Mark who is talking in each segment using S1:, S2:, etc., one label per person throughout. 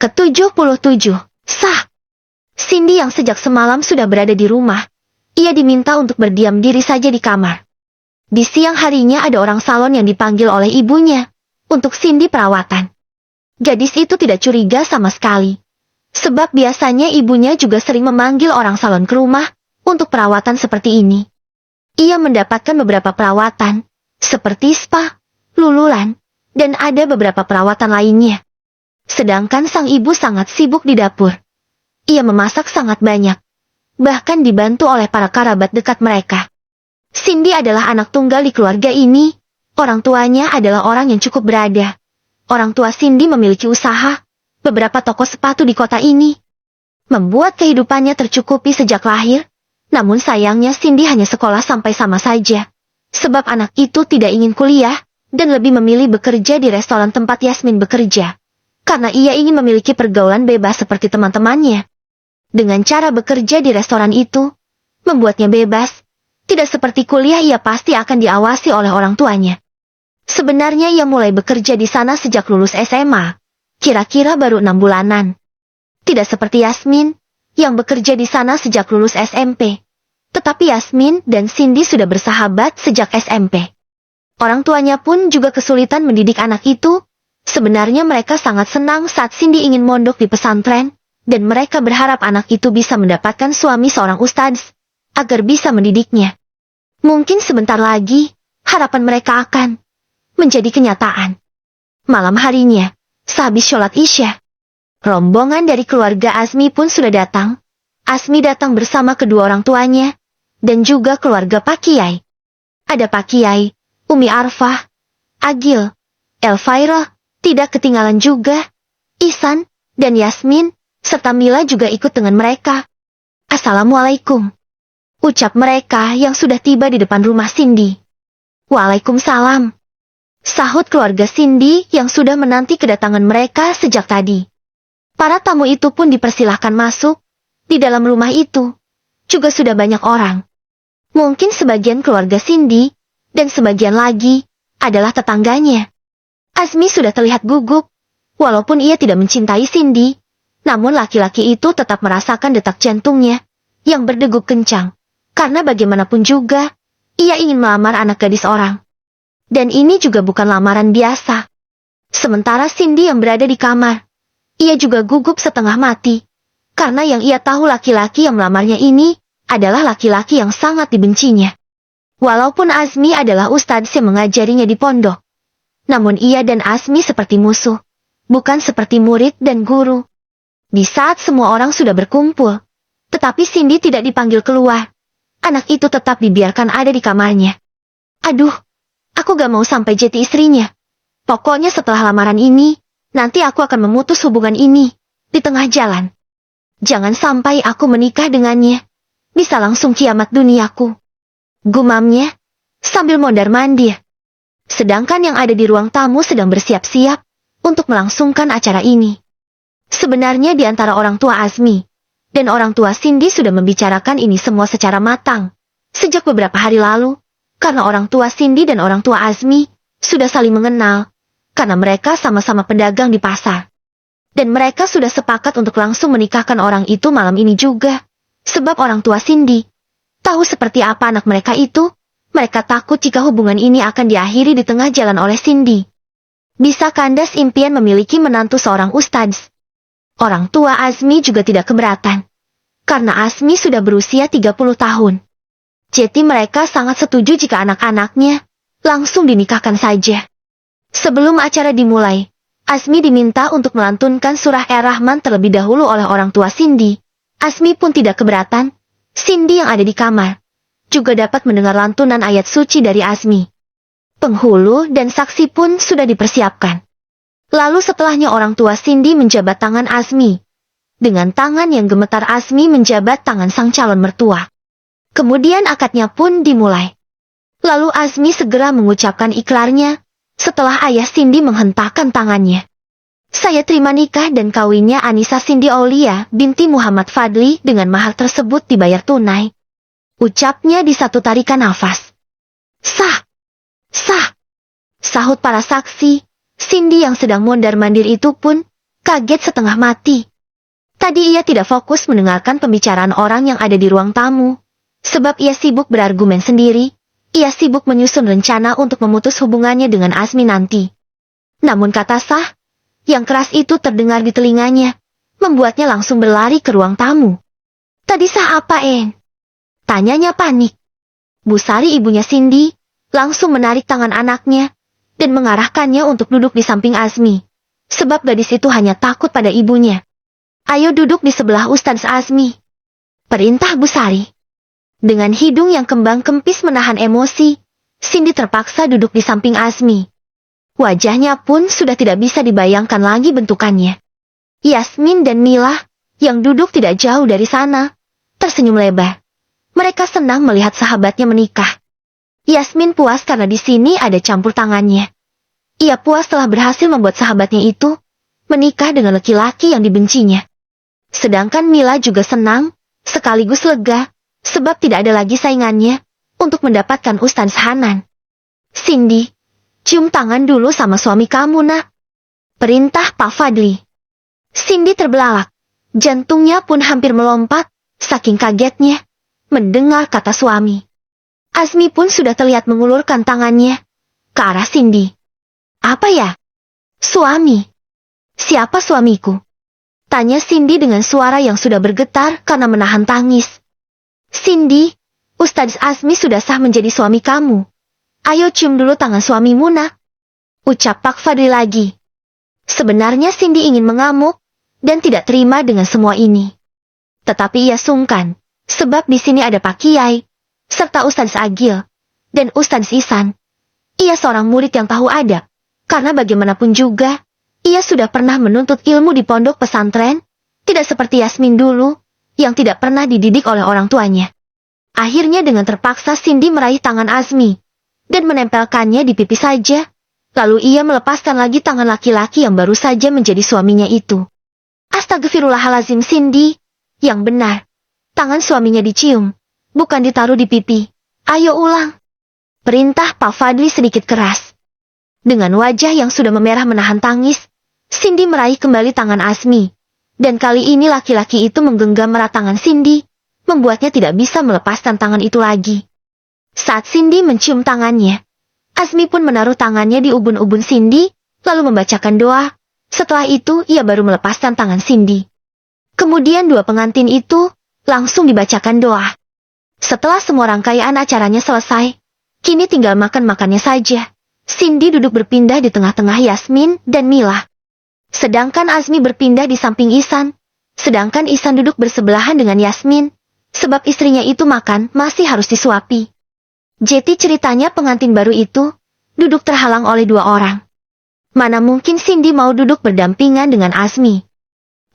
S1: Ke-77. Sah. Cindy yang sejak semalam sudah berada di rumah. Ia diminta untuk berdiam diri saja di kamar. Di siang harinya ada orang salon yang dipanggil oleh ibunya untuk Cindy perawatan. Gadis itu tidak curiga sama sekali. Sebab biasanya ibunya juga sering memanggil orang salon ke rumah untuk perawatan seperti ini. Ia mendapatkan beberapa perawatan, seperti spa, luluran, dan ada beberapa perawatan lainnya. Sedangkan sang ibu sangat sibuk di dapur. Ia memasak sangat banyak, bahkan dibantu oleh para kerabat dekat mereka. Cindy adalah anak tunggal di keluarga ini. Orang tuanya adalah orang yang cukup berada. Orang tua Cindy memiliki usaha, beberapa toko sepatu di kota ini. Membuat kehidupannya tercukupi sejak lahir. Namun sayangnya Cindy hanya sekolah sampai sama saja. Sebab anak itu tidak ingin kuliah, dan lebih memilih bekerja di restoran tempat Yasmin bekerja. Karena ia ingin memiliki pergaulan bebas seperti teman-temannya. Dengan cara bekerja di restoran itu, membuatnya bebas. Tidak seperti kuliah, ia pasti akan diawasi oleh orang tuanya. Sebenarnya ia mulai bekerja di sana sejak lulus SMA. Kira-kira baru 6 bulanan. Tidak seperti Yasmin, yang bekerja di sana sejak lulus SMP. Tetapi Yasmin dan Cindy sudah bersahabat sejak SMP. Orang tuanya pun juga kesulitan mendidik anak itu. Sebenarnya mereka sangat senang saat Cindy ingin mondok di pesantren, dan mereka berharap anak itu bisa mendapatkan suami seorang ustadz, agar bisa mendidiknya. Mungkin sebentar lagi, harapan mereka akan menjadi kenyataan. Malam harinya, sehabis sholat Isya, rombongan dari keluarga Azmi pun sudah datang. Azmi datang bersama kedua orang tuanya, dan juga keluarga Pak Kiai. Ada Pak Kiai, Umi Arfah, Agil, Elvira, tidak ketinggalan juga Ihsan, dan Yasmin, serta Mila juga ikut dengan mereka. Assalamualaikum, ucap mereka yang sudah tiba di depan rumah Cindy. Waalaikumsalam, sahut keluarga Cindy yang sudah menanti kedatangan mereka sejak tadi. Para tamu itu pun dipersilahkan masuk. Di dalam rumah itu juga sudah banyak orang. Mungkin sebagian keluarga Cindy, dan sebagian lagi adalah tetangganya. Azmi sudah terlihat gugup. Walaupun ia tidak mencintai Cindy, namun laki-laki itu tetap merasakan detak jantungnya yang berdegup kencang. Karena bagaimanapun juga, ia ingin melamar anak gadis orang. Dan ini juga bukan lamaran biasa. Sementara Cindy yang berada di kamar, ia juga gugup setengah mati. Karena yang ia tahu laki-laki yang melamarnya ini adalah laki-laki yang sangat dibencinya. Walaupun Azmi adalah ustadz yang mengajarinya di pondok, namun ia dan Azmi seperti musuh, bukan seperti murid dan guru. Di saat semua orang sudah berkumpul, tetapi Cindy tidak dipanggil keluar. Anak itu tetap dibiarkan ada di kamarnya. Aduh, aku gak mau sampai jadi istrinya. Pokoknya setelah lamaran ini, nanti aku akan memutus hubungan ini di tengah jalan. Jangan sampai aku menikah dengannya. Bisa langsung kiamat duniaku, gumamnya sambil mondar-mandir. Sedangkan yang ada di ruang tamu sedang bersiap-siap untuk melangsungkan acara ini. Sebenarnya di antara orang tua Azmi dan orang tua Cindy sudah membicarakan ini semua secara matang sejak beberapa hari lalu, karena orang tua Cindy dan orang tua Azmi sudah saling mengenal, karena mereka sama-sama pedagang di pasar. Dan mereka sudah sepakat untuk langsung menikahkan orang itu malam ini juga. Sebab orang tua Cindy tahu seperti apa anak mereka itu. Mereka takut jika hubungan ini akan diakhiri di tengah jalan oleh Cindy. Bisa kandas impian memiliki menantu seorang ustadz. Orang tua Azmi juga tidak keberatan. Karena Azmi sudah berusia 30 tahun. Jadi mereka sangat setuju jika anak-anaknya langsung dinikahkan saja. Sebelum acara dimulai, Azmi diminta untuk melantunkan surah Ar-Rahman terlebih dahulu oleh orang tua Cindy. Azmi pun tidak keberatan. Cindy yang ada di kamar juga dapat mendengar lantunan ayat suci dari Azmi. Penghulu dan saksi pun sudah dipersiapkan. Lalu setelahnya orang tua Cindy menjabat tangan Azmi. Dengan tangan yang gemetar Azmi menjabat tangan sang calon mertua. Kemudian akadnya pun dimulai. Lalu Azmi segera mengucapkan ikrarnya. Setelah ayah Cindy menghentakkan tangannya. Saya terima nikah dan kawinnya Anissa Cindy Aulia binti Muhammad Fadli dengan mahar tersebut dibayar tunai. Ucapnya di satu tarikan nafas. Sah! Sah! Sahut para saksi. Cindy yang sedang mondar-mandir itu pun kaget setengah mati. Tadi ia tidak fokus mendengarkan pembicaraan orang yang ada di ruang tamu. Sebab ia sibuk berargumen sendiri, ia sibuk menyusun rencana untuk memutus hubungannya dengan Azmi nanti. Namun kata sah, yang keras itu terdengar di telinganya, membuatnya langsung berlari ke ruang tamu. Tadi sah apa, Eng? Tanyanya panik. Bu Sari, ibunya Cindy, langsung menarik tangan anaknya, dan mengarahkannya untuk duduk di samping Azmi. Sebab gadis itu hanya takut pada ibunya. Ayo duduk di sebelah Ustadz Azmi. Perintah Bu Sari. Dengan hidung yang kembang kempis menahan emosi, Cindy terpaksa duduk di samping Azmi. Wajahnya pun sudah tidak bisa dibayangkan lagi bentukannya. Yasmin dan Mila, yang duduk tidak jauh dari sana, tersenyum lebar. Mereka senang melihat sahabatnya menikah. Yasmin puas karena di sini ada campur tangannya. Ia puas telah berhasil membuat sahabatnya itu menikah dengan laki-laki yang dibencinya. Sedangkan Mila juga senang, sekaligus lega, sebab tidak ada lagi saingannya untuk mendapatkan Ustadz Hanan. Cindy, cium tangan dulu sama suami kamu, nak. Perintah Pak Fadli. Cindy terbelalak. Jantungnya pun hampir melompat, saking kagetnya mendengar kata suami. Azmi pun sudah terlihat mengulurkan tangannya ke arah Cindy. Apa ya? Suami. Siapa suamiku? Tanya Cindy dengan suara yang sudah bergetar karena menahan tangis. Cindy, Ustadz Azmi sudah sah menjadi suami kamu. Ayo cium dulu tangan suamimu, nak. Ucap Pak Fadli lagi. Sebenarnya Cindy ingin mengamuk dan tidak terima dengan semua ini. Tetapi ia sungkan, sebab di sini ada Pak Kiai, serta Ustadz Agil, dan Ustadz Ihsan. Ia seorang murid yang tahu adab, karena bagaimanapun juga, ia sudah pernah menuntut ilmu di pondok pesantren, tidak seperti Yasmin dulu, yang tidak pernah dididik oleh orang tuanya. Akhirnya dengan terpaksa Cindy meraih tangan Azmi, dan menempelkannya di pipi saja, lalu ia melepaskan lagi tangan laki-laki yang baru saja menjadi suaminya itu. Astagfirullahalazim Cindy, yang benar, tangan suaminya dicium, bukan ditaruh di pipi. Ayo ulang. Perintah Pak Fadli sedikit keras. Dengan wajah yang sudah memerah menahan tangis, Cindy meraih kembali tangan Azmi. Dan kali ini laki-laki itu menggenggam erat tangan Cindy, membuatnya tidak bisa melepaskan tangan itu lagi. Saat Cindy mencium tangannya, Azmi pun menaruh tangannya di ubun-ubun Cindy, lalu membacakan doa. Setelah itu ia baru melepaskan tangan Cindy. Kemudian dua pengantin itu langsung dibacakan doa. Setelah semua rangkaian acaranya selesai, kini tinggal makan-makannya saja. Cindy duduk berpindah di tengah-tengah Yasmin dan Mila. Sedangkan Azmi berpindah di samping Ihsan. Sedangkan Ihsan duduk bersebelahan dengan Yasmin, sebab istrinya itu makan masih harus disuapi. Jadi ceritanya pengantin baru itu duduk terhalang oleh dua orang. Mana mungkin Cindy mau duduk berdampingan dengan Azmi.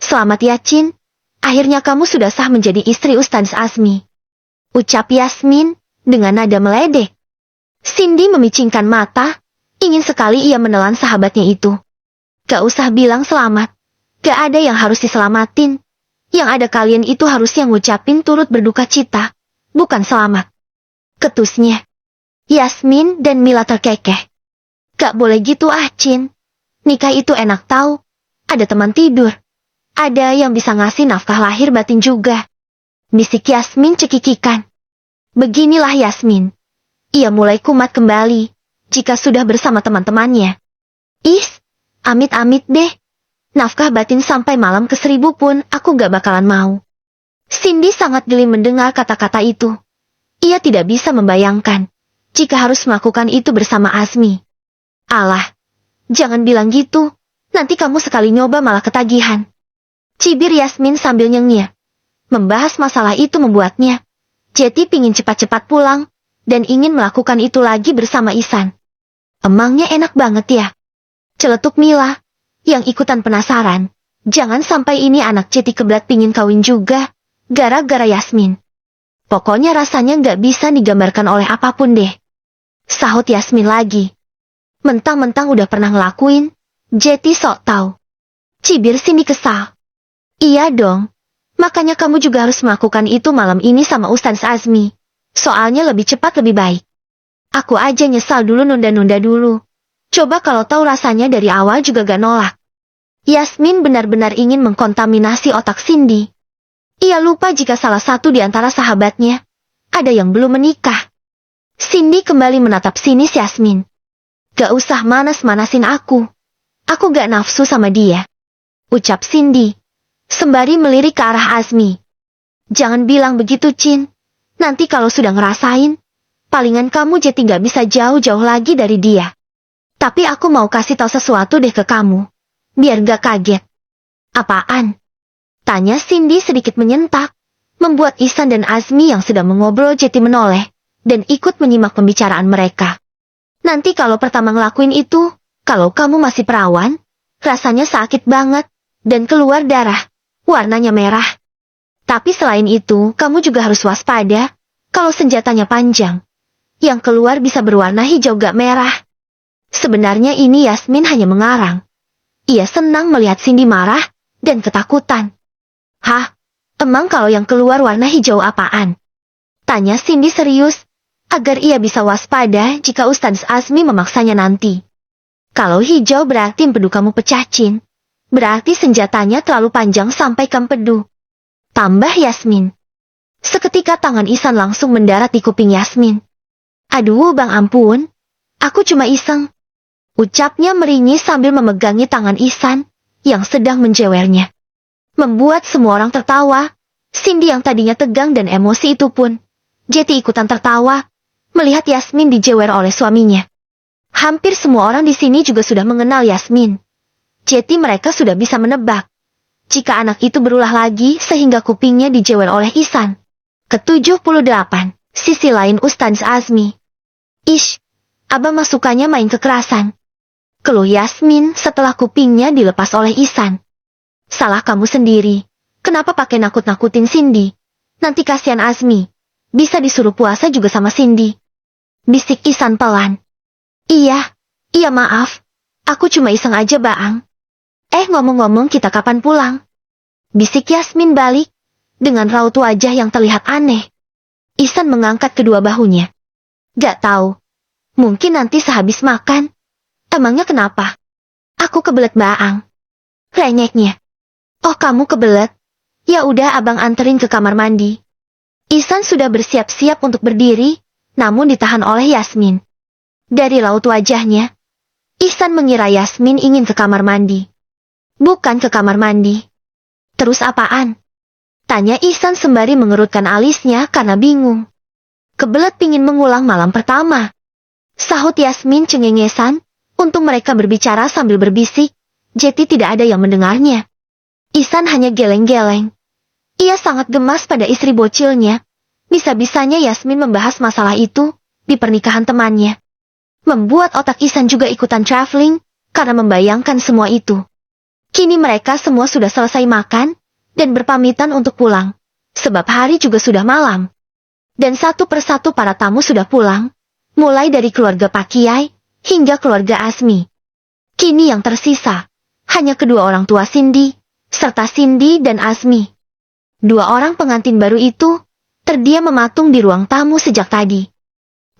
S1: Selamat ya Cin, akhirnya kamu sudah sah menjadi istri Ustadz Azmi. Ucap Yasmin dengan nada meledek. Cindy memicingkan mata, ingin sekali ia menelan sahabatnya itu. Gak usah bilang selamat, gak ada yang harus diselamatin. Yang ada kalian itu harusnya ngucapin turut berduka cita, bukan selamat. Ketusnya. Yasmin dan Mila terkekeh. Gak boleh gitu Cin. Nikah itu enak tahu. Ada teman tidur. Ada yang bisa ngasih nafkah lahir batin juga. Bisik Yasmin cekikikan. Beginilah Yasmin. Ia mulai kumat kembali, jika sudah bersama teman-temannya. Amit-amit deh. Nafkah batin sampai malam ke-1000 pun aku gak bakalan mau. Cindy sangat geli mendengar kata-kata itu. Ia tidak bisa membayangkan jika harus melakukan itu bersama Azmi. Alah, jangan bilang gitu, nanti kamu sekali nyoba malah ketagihan. Cibir Yasmin sambil nyengir. Membahas masalah itu membuatnya jadi pingin cepat-cepat pulang, dan ingin melakukan itu lagi bersama Ihsan. Emangnya enak banget ya? Celetuk Mila, yang ikutan penasaran. Jangan sampai ini anak Ceti keblat pingin kawin juga, gara-gara Yasmin. Pokoknya rasanya nggak bisa digambarkan oleh apapun deh. Sahut Yasmin lagi. Mentang-mentang udah pernah ngelakuin, Jeti sok tahu. Cibir Cindy kesal. Iya dong. Makanya kamu juga harus melakukan itu malam ini sama Ustadz Azmi. Soalnya lebih cepat lebih baik. Aku aja nyesal dulu nunda-nunda dulu. Coba kalau tahu rasanya dari awal juga gak nolak. Yasmin benar-benar ingin mengkontaminasi otak Cindy. Ia lupa jika salah satu di antara sahabatnya ada yang belum menikah. Cindy kembali menatap sinis Yasmin. Gak usah manas-manasin aku. Aku gak nafsu sama dia, ucap Cindy, sembari melirik ke arah Azmi. Jangan bilang begitu, Cin. Nanti kalau sudah ngerasain, palingan kamu jadi gak bisa jauh-jauh lagi dari dia. Tapi aku mau kasih tahu sesuatu deh ke kamu, biar gak kaget. Apaan? Tanya Cindy sedikit menyentak, membuat Ihsan dan Azmi yang sedang mengobrol jadi menoleh, dan ikut menyimak pembicaraan mereka. Nanti kalau pertama ngelakuin itu, kalau kamu masih perawan, rasanya sakit banget, dan keluar darah, warnanya merah. Tapi selain itu, kamu juga harus waspada, kalau senjatanya panjang. Yang keluar bisa berwarna hijau gak merah. Sebenarnya ini Yasmin hanya mengarang. Ia senang melihat Cindy marah, dan ketakutan. Hah? Emang kalau yang keluar warna hijau apaan? Tanya Cindy serius, agar ia bisa waspada jika Ustadz Azmi memaksanya nanti. Kalau hijau berarti empedu kamu pecah, Cin. Berarti senjatanya terlalu panjang sampai ke empedu. Tambah Yasmin. Seketika tangan Ihsan langsung mendarat di kuping Yasmin. Aduh bang ampun, aku cuma iseng. Ucapnya meringis sambil memegangi tangan Ihsan, yang sedang menjewernya. Membuat semua orang tertawa, Cindy yang tadinya tegang dan emosi itu pun jadi ikutan tertawa, melihat Yasmin dijewer oleh suaminya. Hampir semua orang di sini juga sudah mengenal Yasmin. Jadi mereka sudah bisa menebak jika anak itu berulah lagi sehingga kupingnya dijewer oleh Ihsan. Ke-78, sisi lain Ustadz Azmi. Ish, abah masukannya main kekerasan. Keluh Yasmin setelah kupingnya dilepas oleh Ihsan. Salah kamu sendiri. Kenapa pakai nakut-nakutin Cindy? Nanti kasihan Azmi. Bisa disuruh puasa juga sama Cindy. Bisik Ihsan pelan. Iya maaf. Aku cuma iseng aja Baang. Ngomong-ngomong kita kapan pulang? Bisik Yasmin balik, dengan raut wajah yang terlihat aneh. Ihsan mengangkat kedua bahunya. Gak tahu. Mungkin nanti sehabis makan. Emangnya kenapa? Aku kebelet Baang. Renyeknya. Oh kamu kebelet? Ya udah abang anterin ke kamar mandi. Ihsan sudah bersiap-siap untuk berdiri, namun ditahan oleh Yasmin. Dari raut wajahnya, Ihsan mengira Yasmin ingin ke kamar mandi. Bukan ke kamar mandi. Terus apaan? Tanya Ihsan sembari mengerutkan alisnya karena bingung. Kebelet pingin mengulang malam pertama. Sahut Yasmin cengengesan, untung mereka berbicara sambil berbisik, jadi tidak ada yang mendengarnya. Ihsan hanya geleng-geleng. Ia sangat gemas pada istri bocilnya. Bisa-bisanya Yasmin membahas masalah itu di pernikahan temannya. Membuat otak Ihsan juga ikutan traveling karena membayangkan semua itu. Kini mereka semua sudah selesai makan dan berpamitan untuk pulang, sebab hari juga sudah malam. Dan satu persatu para tamu sudah pulang, mulai dari keluarga Pak Kiai hingga keluarga Azmi. Kini yang tersisa hanya kedua orang tua Cindy, serta Cindy dan Azmi. Dua orang pengantin baru itu terdiam mematung di ruang tamu sejak tadi.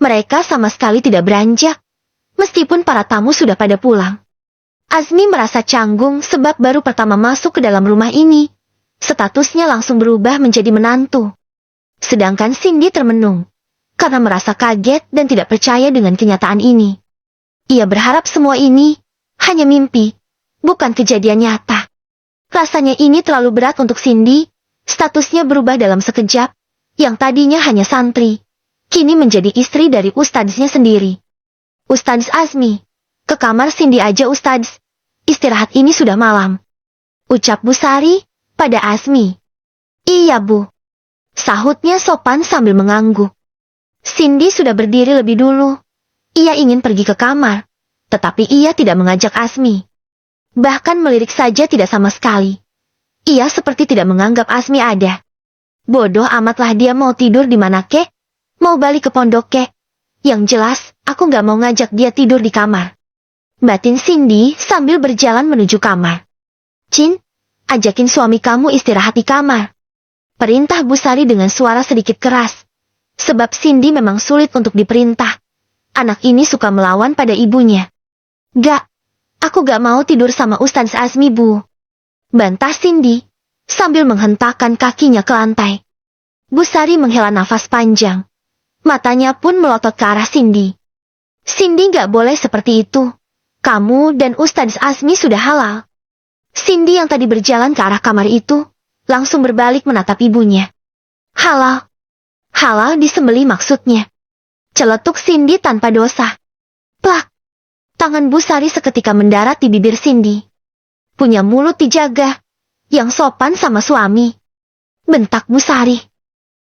S1: Mereka sama sekali tidak beranjak, meskipun para tamu sudah pada pulang. Azmi merasa canggung sebab baru pertama masuk ke dalam rumah ini. Statusnya langsung berubah menjadi menantu. Sedangkan Cindy termenung, karena merasa kaget dan tidak percaya dengan kenyataan ini. Ia berharap semua ini hanya mimpi, bukan kejadian nyata. Rasanya ini terlalu berat untuk Cindy. Statusnya berubah dalam sekejap, yang tadinya hanya santri, kini menjadi istri dari ustadznya sendiri. Ustadz Azmi, ke kamar Cindy aja Ustadz, istirahat ini sudah malam. Ucap Bu Sari pada Azmi. Iya Bu. Sahutnya sopan sambil mengangguk. Cindy sudah berdiri lebih dulu. Ia ingin pergi ke kamar, tetapi ia tidak mengajak Azmi. Bahkan melirik saja tidak sama sekali. Ia seperti tidak menganggap Azmi ada. Bodoh amatlah dia mau tidur di mana kek, mau balik ke pondok kek. Yang jelas, aku gak mau ngajak dia tidur di kamar. Batin Cindy sambil berjalan menuju kamar. Cin, ajakin suami kamu istirahat di kamar. Perintah Bu Sari dengan suara sedikit keras. Sebab Cindy memang sulit untuk diperintah. Anak ini suka melawan pada ibunya. Gak, Aku gak mau tidur sama Ustadz Azmi, Bu. Bantah Cindy, sambil menghentakkan kakinya ke lantai. Bu Sari menghela nafas panjang. Matanya pun melotot ke arah Cindy. Cindy gak boleh seperti itu. Kamu dan Ustadz Azmi sudah halal. Cindy yang tadi berjalan ke arah kamar itu, langsung berbalik menatap ibunya. Halal? Halal disembelih maksudnya. Celetuk Cindy tanpa dosa. Plak! Tangan Bu Sari seketika mendarat di bibir Cindy. Punya mulut dijaga, yang sopan sama suami. Bentak Bu Sari.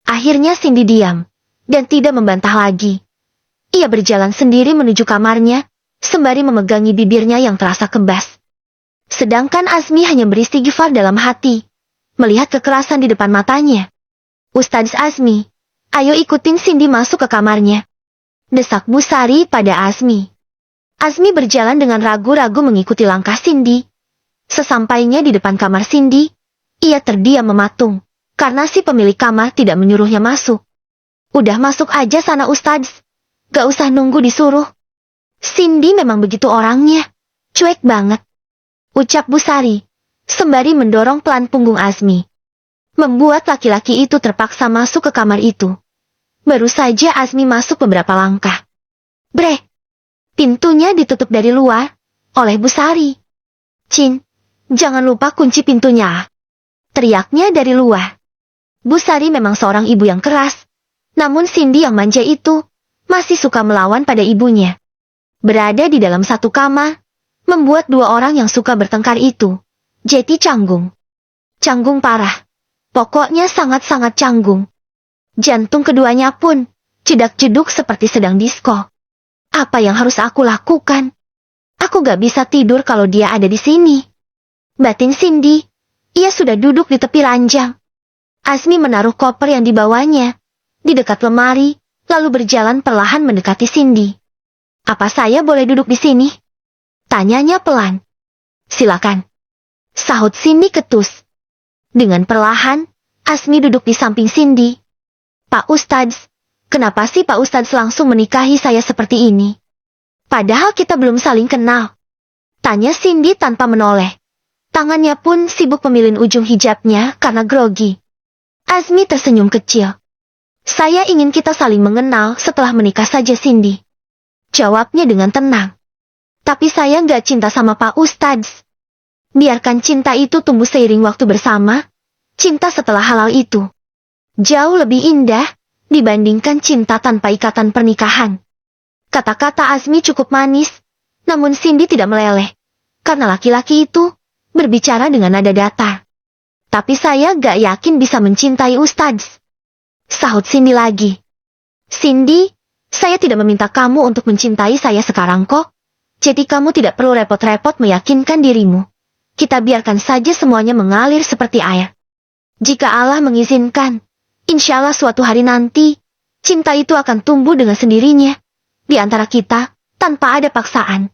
S1: Akhirnya Cindy diam, dan tidak membantah lagi. Ia berjalan sendiri menuju kamarnya, sembari memegangi bibirnya yang terasa kebas. Sedangkan Azmi hanya beristighfar dalam hati, melihat kekerasan di depan matanya. Ustadz Azmi, ayo ikutin Cindy masuk ke kamarnya. Desak Bu Sari pada Azmi. Azmi berjalan dengan ragu-ragu mengikuti langkah Cindy. Sesampainya di depan kamar Cindy, ia terdiam mematung, karena si pemilik kamar tidak menyuruhnya masuk. Udah masuk aja sana Ustadz, gak usah nunggu disuruh. Cindy memang begitu orangnya, cuek banget. Ucap Bu Sari, sembari mendorong pelan punggung Azmi. Membuat laki-laki itu terpaksa masuk ke kamar itu. Baru saja Azmi masuk beberapa langkah. Brek! Pintunya ditutup dari luar, oleh Bu Sari. Cin, jangan lupa kunci pintunya. Teriaknya dari luar. Bu Sari memang seorang ibu yang keras, namun Cindy yang manja itu, masih suka melawan pada ibunya. Berada di dalam satu kamar, membuat dua orang yang suka bertengkar itu, jadi canggung. Canggung parah. Pokoknya sangat-sangat canggung. Jantung keduanya pun, jedak-jeduk seperti sedang disko. Apa yang harus aku lakukan? Aku gak bisa tidur kalau dia ada di sini. Batin Cindy, ia sudah duduk di tepi ranjang. Azmi menaruh koper yang dibawanya di dekat lemari, lalu berjalan perlahan mendekati Cindy. Apa saya boleh duduk di sini? Tanyanya pelan. Silakan. Sahut Cindy ketus. Dengan perlahan, Azmi duduk di samping Cindy. Pak Ustadz, kenapa sih Pak Ustadz langsung menikahi saya seperti ini? Padahal kita belum saling kenal. Tanya Cindy tanpa menoleh. Tangannya pun sibuk memilin ujung hijabnya karena grogi. Azmi tersenyum kecil. Saya ingin kita saling mengenal setelah menikah saja Cindy. Jawabnya dengan tenang. Tapi saya nggak cinta sama Pak Ustadz. Biarkan cinta itu tumbuh seiring waktu bersama. Cinta setelah halal itu jauh lebih indah dibandingkan cinta tanpa ikatan pernikahan. Kata-kata Azmi cukup manis, namun Cindy tidak meleleh, karena laki-laki itu berbicara dengan nada datar. Tapi saya gak yakin bisa mencintai Ustadz. Sahut Cindy lagi. Cindy, saya tidak meminta kamu untuk mencintai saya sekarang kok. Jadi kamu tidak perlu repot-repot meyakinkan dirimu. Kita biarkan saja semuanya mengalir seperti air. Jika Allah mengizinkan, insya Allah suatu hari nanti, cinta itu akan tumbuh dengan sendirinya di antara kita, tanpa ada paksaan.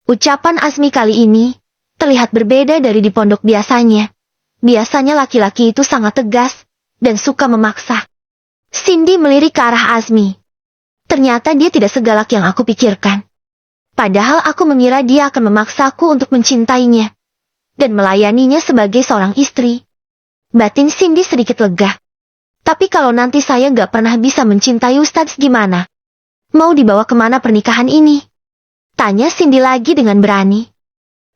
S1: Ucapan Azmi kali ini terlihat berbeda dari di pondok biasanya. Biasanya laki-laki itu sangat tegas dan suka memaksa. Cindy melirik ke arah Azmi. Ternyata dia tidak segalak yang aku pikirkan. Padahal aku mengira dia akan memaksaku untuk mencintainya dan melayaninya sebagai seorang istri. Batin Cindy sedikit lega. Tapi kalau nanti saya gak pernah bisa mencintai Ustadz gimana? Mau dibawa kemana pernikahan ini? Tanya Cindy lagi dengan berani.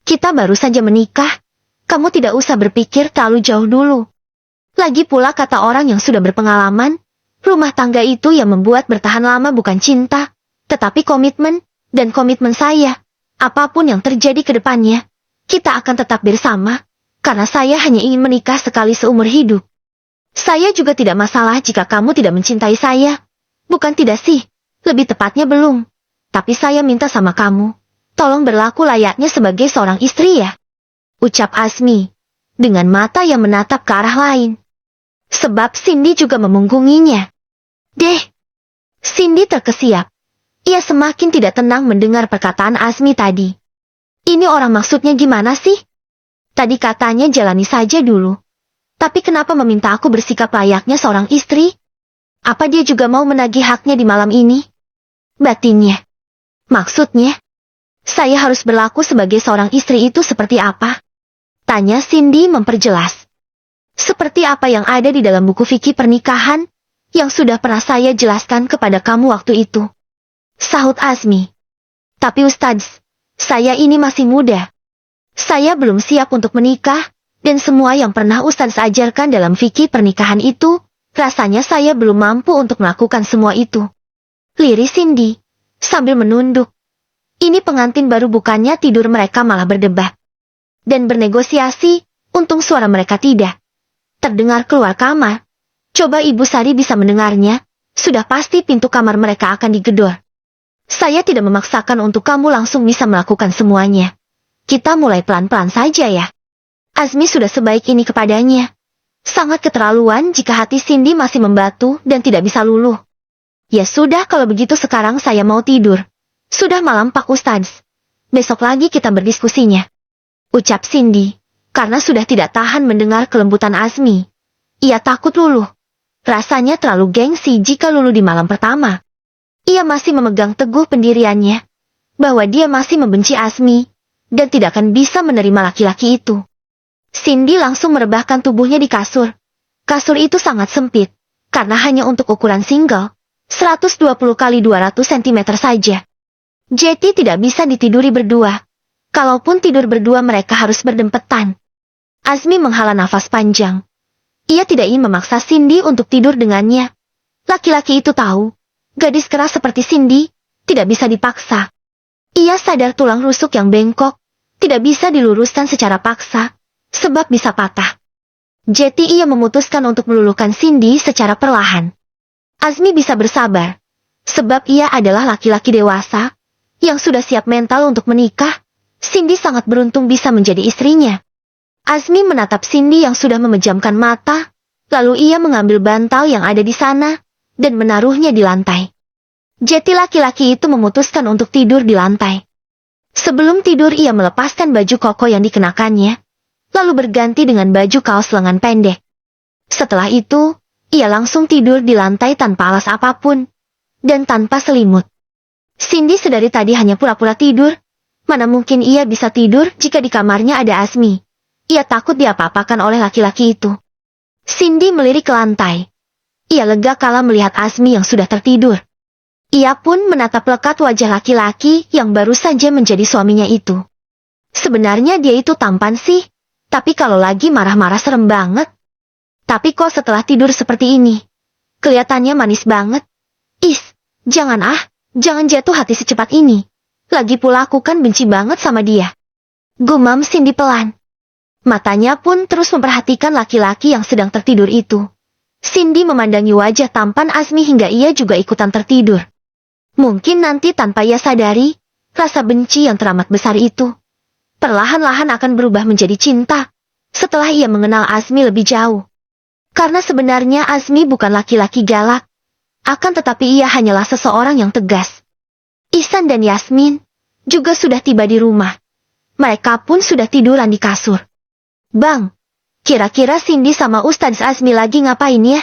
S1: Kita baru saja menikah. Kamu tidak usah berpikir terlalu jauh dulu. Lagi pula kata orang yang sudah berpengalaman, rumah tangga itu yang membuat bertahan lama bukan cinta, tetapi komitmen, dan komitmen saya. Apapun yang terjadi ke depannya, kita akan tetap bersama. Karena saya hanya ingin menikah sekali seumur hidup. Saya juga tidak masalah jika kamu tidak mencintai saya. Bukan tidak sih, lebih tepatnya belum. Tapi saya minta sama kamu, tolong berlaku layaknya sebagai seorang istri ya. Ucap Azmi, dengan mata yang menatap ke arah lain. Sebab Cindy juga memunggunginya. Deh, Cindy terkesiap. Ia semakin tidak tenang mendengar perkataan Azmi tadi. Ini orang maksudnya gimana sih? Tadi katanya jalani saja dulu. Tapi kenapa meminta aku bersikap layaknya seorang istri? Apa dia juga mau menagih haknya di malam ini? Batinnya. Maksudnya? Saya harus berlaku sebagai seorang istri itu seperti apa? Tanya Cindy memperjelas. Seperti apa yang ada di dalam buku fikih pernikahan, yang sudah pernah saya jelaskan kepada kamu waktu itu. Sahut Azmi. Tapi Ustadz, saya ini masih muda. Saya belum siap untuk menikah, dan semua yang pernah Ustadz ajarkan dalam fikih pernikahan itu, rasanya saya belum mampu untuk melakukan semua itu. Liris Cindy, sambil menunduk. Ini pengantin baru, bukannya tidur mereka malah berdebat dan bernegosiasi, untung suara mereka tidak terdengar keluar kamar. Coba Ibu Sari bisa mendengarnya, sudah pasti pintu kamar mereka akan digedor. Saya tidak memaksakan untuk kamu langsung bisa melakukan semuanya. Kita mulai pelan-pelan saja ya. Azmi sudah sebaik ini kepadanya. Sangat keterlaluan jika hati Cindy masih membatu dan tidak bisa luluh. Ya sudah, kalau begitu sekarang saya mau tidur. Sudah malam Pak Ustadz. Besok lagi kita berdiskusinya. Ucap Cindy, karena sudah tidak tahan mendengar kelembutan Azmi. Ia takut luluh. Rasanya terlalu gengsi jika luluh di malam pertama. Ia masih memegang teguh pendiriannya, bahwa dia masih membenci Azmi, dan tidak akan bisa menerima laki-laki itu. Cindy langsung merebahkan tubuhnya di kasur. Kasur itu sangat sempit, karena hanya untuk ukuran single, 120 kali 200 cm saja. Jetty tidak bisa ditiduri berdua. Kalaupun tidur berdua mereka harus berdempetan. Azmi menghela nafas panjang. Ia tidak ingin memaksa Cindy untuk tidur dengannya. Laki-laki itu tahu, gadis keras seperti Cindy tidak bisa dipaksa. Ia sadar tulang rusuk yang bengkok tidak bisa diluruskan secara paksa, sebab bisa patah. Jadi ia memutuskan untuk meluluhkan Cindy secara perlahan. Azmi bisa bersabar, sebab ia adalah laki-laki dewasa yang sudah siap mental untuk menikah. Cindy sangat beruntung bisa menjadi istrinya. Azmi menatap Cindy yang sudah memejamkan mata, lalu ia mengambil bantal yang ada di sana dan menaruhnya di lantai. Jadi laki-laki itu memutuskan untuk tidur di lantai. Sebelum tidur ia melepaskan baju koko yang dikenakannya, lalu berganti dengan baju kaos lengan pendek. Setelah itu, ia langsung tidur di lantai tanpa alas apapun dan tanpa selimut. Cindy sedari tadi hanya pura-pura tidur. Mana mungkin ia bisa tidur jika di kamarnya ada Azmi. Ia takut diapa-apakan oleh laki-laki itu. Cindy melirik ke lantai. Ia lega kala melihat Azmi yang sudah tertidur. Ia pun menatap lekat wajah laki-laki yang baru saja menjadi suaminya itu. Sebenarnya dia itu tampan sih, tapi kalau lagi marah-marah serem banget. Tapi kok setelah tidur seperti ini, kelihatannya manis banget. Jangan jangan jatuh hati secepat ini. Lagi pula aku kan benci banget sama dia. Gumam Cindy pelan. Matanya pun terus memperhatikan laki-laki yang sedang tertidur itu. Cindy memandangi wajah tampan Azmi hingga ia juga ikutan tertidur. Mungkin nanti tanpa ia sadari, rasa benci yang teramat besar itu perlahan-lahan akan berubah menjadi cinta, setelah ia mengenal Azmi lebih jauh. Karena sebenarnya Azmi bukan laki-laki galak, akan tetapi ia hanyalah seseorang yang tegas. Ihsan dan Yasmin juga sudah tiba di rumah. Mereka pun sudah tiduran di kasur. Bang, kira-kira Cindy sama Ustadz Azmi lagi ngapain ya?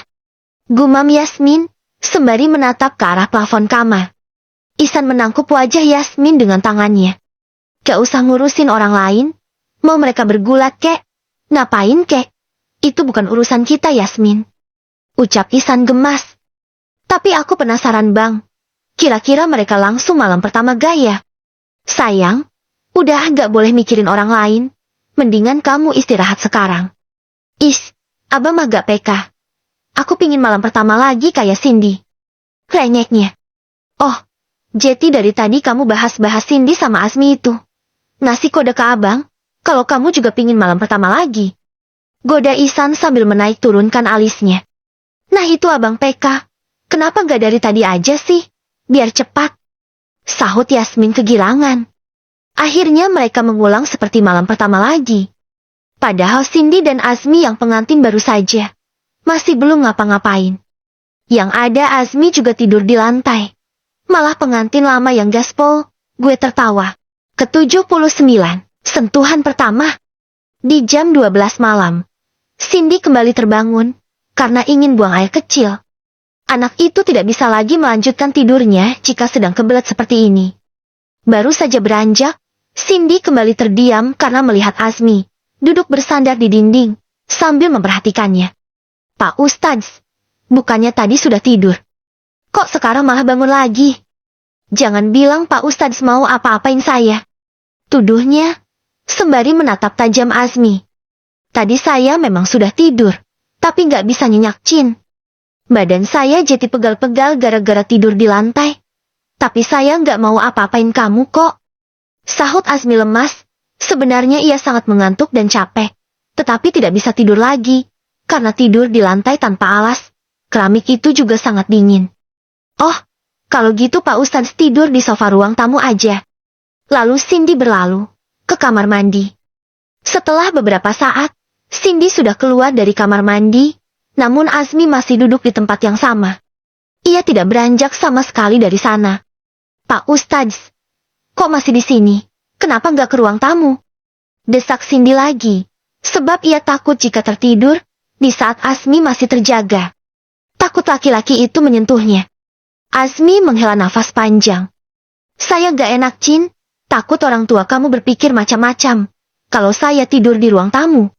S1: Gumam Yasmin, sembari menatap ke arah plafon kamar. Ihsan menangkup wajah Yasmin dengan tangannya. Gak usah ngurusin orang lain. Mau mereka bergulat kek? Ngapain kek? Itu bukan urusan kita Yasmin. Ucap Ihsan gemas. Tapi aku penasaran bang. Kira-kira mereka langsung malam pertama gaya? Sayang, udah gak boleh mikirin orang lain. Mendingan kamu istirahat sekarang. Abah mah gak peka. Aku pingin malam pertama lagi kayak Cindy. Renyeknya. Oh, jadi dari tadi kamu bahas-bahas Cindy sama Azmi itu. Ngasih kode ke abang, kalau kamu juga pingin malam pertama lagi. Goda Ihsan sambil menaik turunkan alisnya. Nah itu abang peka. Kenapa gak dari tadi aja sih? Biar cepat. Sahut Yasmin kegirangan. Akhirnya mereka mengulang seperti malam pertama lagi. Padahal Cindy dan Azmi yang pengantin baru saja masih belum ngapa-ngapain. Yang ada Azmi juga tidur di lantai. Malah pengantin lama yang gaspol, gue tertawa. Ke-79, sentuhan pertama. Di jam 12 malam, Cindy kembali terbangun karena ingin buang air kecil. Anak itu tidak bisa lagi melanjutkan tidurnya jika sedang kebelet seperti ini. Baru saja beranjak, Cindy kembali terdiam karena melihat Azmi duduk bersandar di dinding sambil memperhatikannya. Pak Ustadz, bukannya tadi sudah tidur? Kok sekarang malah bangun lagi? Jangan bilang Pak Ustadz mau apa-apain saya, tuduhnya, sembari menatap tajam Azmi. Tadi saya memang sudah tidur, tapi nggak bisa nyenyak Cin. Badan saya jadi pegal-pegal gara-gara tidur di lantai. Tapi saya nggak mau apa-apain kamu kok. Sahut Azmi lemas, sebenarnya ia sangat mengantuk dan capek. Tetapi tidak bisa tidur lagi, karena tidur di lantai tanpa alas. Keramik itu juga sangat dingin. Oh, kalau gitu Pak Ustadz tidur di sofa ruang tamu aja. Lalu Cindy berlalu ke kamar mandi. Setelah beberapa saat, Cindy sudah keluar dari kamar mandi, namun Azmi masih duduk di tempat yang sama. Ia tidak beranjak sama sekali dari sana. Pak Ustadz, kok masih di sini? Kenapa nggak ke ruang tamu? Desak Cindy lagi, sebab ia takut jika tertidur, di saat Azmi masih terjaga. Takut laki-laki itu menyentuhnya. Azmi menghela nafas panjang. Saya nggak enak Cin, takut orang tua kamu berpikir macam-macam. Kalau saya tidur di ruang tamu.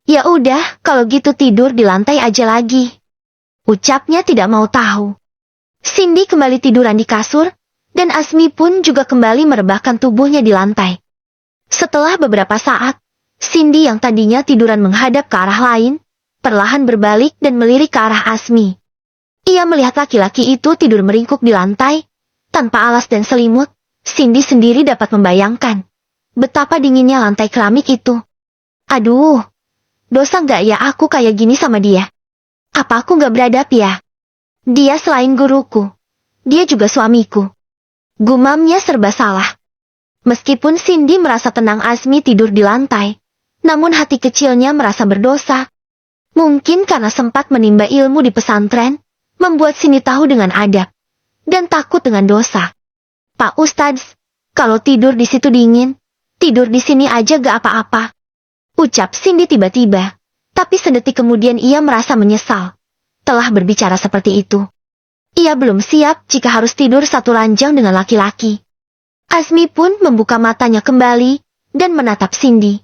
S1: Ya udah, kalau gitu tidur di lantai aja lagi. Ucapnya tidak mau tahu. Cindy kembali tiduran di kasur, dan Azmi pun juga kembali merebahkan tubuhnya di lantai. Setelah beberapa saat, Cindy yang tadinya tiduran menghadap ke arah lain, perlahan berbalik dan melirik ke arah Azmi. Ia melihat laki-laki itu tidur meringkuk di lantai, tanpa alas dan selimut. Cindy sendiri dapat membayangkan betapa dinginnya lantai keramik itu. Aduh, dosa nggak ya aku kayak gini sama dia? Apa aku nggak beradab ya? Dia selain guruku, dia juga suamiku. Gumamnya serba salah. Meskipun Cindy merasa tenang Azmi tidur di lantai, namun hati kecilnya merasa berdosa. Mungkin karena sempat menimba ilmu di pesantren, membuat Cindy tahu dengan adab, dan takut dengan dosa. Pak Ustadz, kalau tidur di situ dingin, tidur di sini aja gak apa-apa. Ucap Cindy tiba-tiba, tapi sedetik kemudian ia merasa menyesal. Telah berbicara seperti itu. Ia belum siap jika harus tidur satu ranjang dengan laki-laki. Azmi pun membuka matanya kembali, dan menatap Cindy.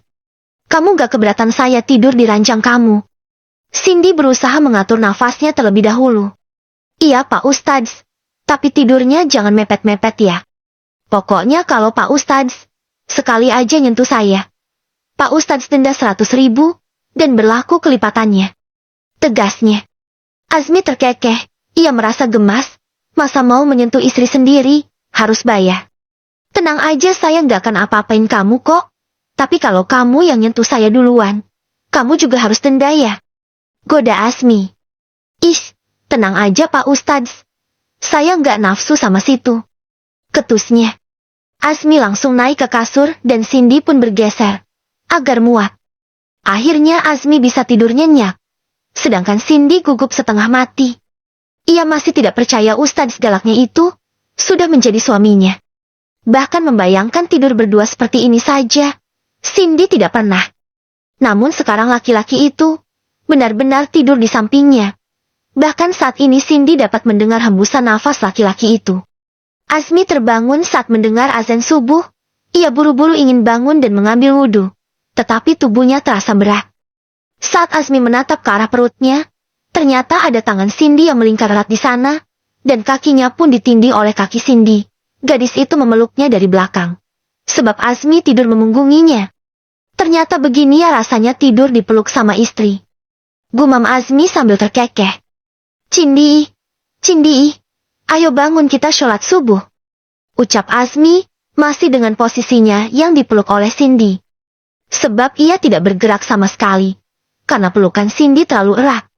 S1: Kamu gak keberatan saya tidur di ranjang kamu? Cindy berusaha mengatur nafasnya terlebih dahulu. Iya Pak Ustadz, tapi tidurnya jangan mepet-mepet ya. Pokoknya kalau Pak Ustadz, sekali aja nyentuh saya. Pak Ustadz denda 100.000, dan berlaku kelipatannya. Tegasnya. Azmi terkekeh, ia merasa gemas, masa mau menyentuh istri sendiri, harus bayar. Tenang aja saya nggak akan apa-apain kamu kok, tapi kalau kamu yang nyentuh saya duluan, kamu juga harus denda ya. Goda Azmi. Ish. Tenang aja Pak Ustadz. Saya nggak nafsu sama situ. Ketusnya. Azmi langsung naik ke kasur dan Cindy pun bergeser, agar muat. Akhirnya Azmi bisa tidur nyenyak. Sedangkan Cindy gugup setengah mati. Ia masih tidak percaya Ustadz galaknya itu sudah menjadi suaminya. Bahkan membayangkan tidur berdua seperti ini saja, Cindy tidak pernah. Namun sekarang laki-laki itu benar-benar tidur di sampingnya. Bahkan saat ini Cindy dapat mendengar hembusan nafas laki-laki itu. Azmi terbangun saat mendengar azan subuh. Ia buru-buru ingin bangun dan mengambil wudhu. Tetapi tubuhnya terasa berat. Saat Azmi menatap ke arah perutnya, ternyata ada tangan Cindy yang melingkar erat di sana, dan kakinya pun ditindih oleh kaki Cindy. Gadis itu memeluknya dari belakang. Sebab Azmi tidur memunggunginya. Ternyata begini ya rasanya tidur dipeluk sama istri. Gumam Azmi sambil terkekeh. Cindy, Cindy, ayo bangun kita sholat subuh. Ucap Azmi, masih dengan posisinya yang dipeluk oleh Cindy. Sebab ia tidak bergerak sama sekali, karena pelukan Cindy terlalu erat.